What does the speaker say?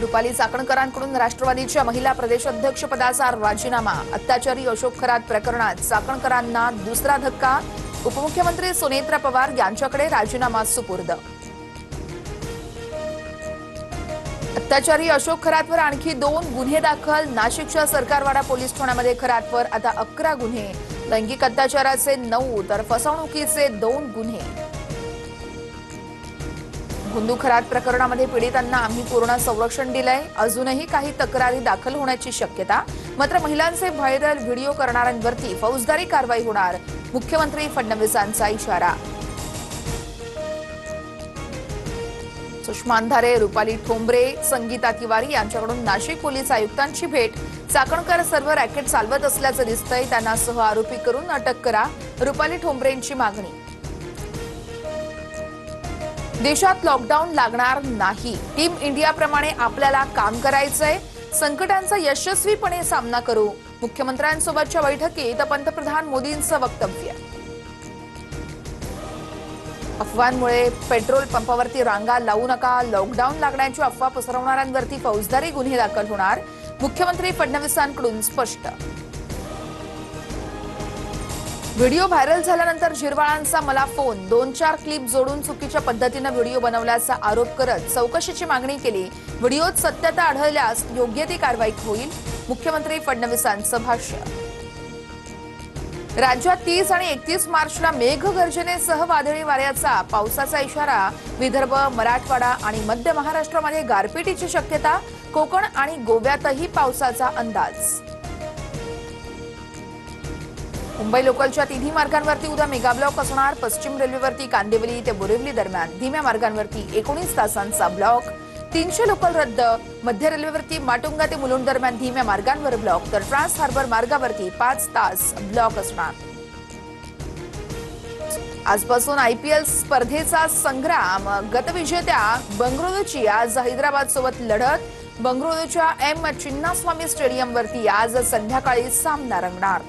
रुपाली चाकणकरांकडून राष्ट्रवादीच्या महिला प्रदेशाध्यक्ष पदाचा राजीनामा। अत्याचारी अशोक खरात प्रकरणात चाकणकरांना दुसरा धक्का। उपमुख्यमंत्री सुनेत्रा पवार यांच्याकडे राजीनामा सुपूर्द। अत्याचारी अशोक खरातवर आणखी 2 गुन्हे दाखल। नाशिकच्या सरकारवाडा पोलीस ठाण्यामध्ये खरातवर आता 11 गुन्हे। लैंगिक अत्याचाराचे 9 तर फसवणुकीचे 2 गुन्हे। गुंडू खरात प्रकरणामध्ये पीडितांना आम्ही पूर्ण संरक्षण दिलंय। अजूनही काही तक्रारी दाखल होण्याची शक्यता। मात्र महिलांचे व्हायरल व्हिडिओ करणाऱ्यांवरती फौजदारी कारवाई होणार। मुख्यमंत्री फडणवीसांचा इशारा। सुषमा अंधारे, रुपाली ठोंबरे, संगीता तिवारी यांच्याकडून नाशिक पोलीस आयुक्तांची भेट। चाकणकर सर्व रॅकेट चालवत असल्याचं दिसतंय, त्यांना सह आरोपी करून अटक करा, रुपाली ठोंबरेंची मागणी। देशात लॉकडाऊन लागणार नाही। टीम इंडियाप्रमाणे आपल्याला काम करायचंय। संकटांचा यशस्वीपणे सामना करू। मुख्यमंत्र्यांसोबतच्या बैठकीत पंतप्रधान मोदींचं वक्तव्य। अफवांमुळे पेट्रोल पंपावरती रांगा लावू नका। लॉकडाऊन लागण्याची अफवा पसरवणाऱ्यांवरती फौजदारी गुन्हे दाखल होणार। मुख्यमंत्री फडणवीसांकडून स्पष्ट। व्हिडिओ व्हायरल झाल्यानंतर झिरवाळांचा मला फोन। 2-4 क्लिप जोडून चुकीच्या पद्धतीने व्हिडिओ बनवल्याचा आरोप करत चौकशीची मागणी केली। व्हिडिओत सत्यता आढळल्यास योग्य ती कारवाई होईल। मुख्यमंत्री फडणवीसांचं भाष्य। राज्यात 30 आणि 31 मार्चला मेघगर्जनेसह वादळी वाऱ्याचा पावसाचा इशारा। विदर्भ, मराठवाडा आणि मध्य महाराष्ट्रामध्ये गारपिटीची शक्यता। कोकण आणि गोव्यातही पावसाचा अंदाज। मुंबई लोकलच्या तिन्ही मार्गांवरती उद्या मेगा ब्लॉक असणार। पश्चिम रेल्वेवरती कांदिवली ते बोरिवली दरम्यान धीम्या मार्गांवरती 19 तासांचा ब्लॉक। 300 लोकल रद्द। मध्य रेल्वेवरती माटुंगा ते मुलुंड दरम्यान धीम्या मार्गांवर ब्लॉक, तर ट्रान्स हार्बर मार्गावरती 5 तास ब्लॉक असणार। आजपासून आयपीएल स्पर्धेचा संग्राम। गतविजेत्या बंगळुरूची आज हैदराबाद सोबत लढत। बंगळुरूच्या एम चिन्नास्वामी स्टेडियमवरती आज संध्याकाळी सामना रंगणार।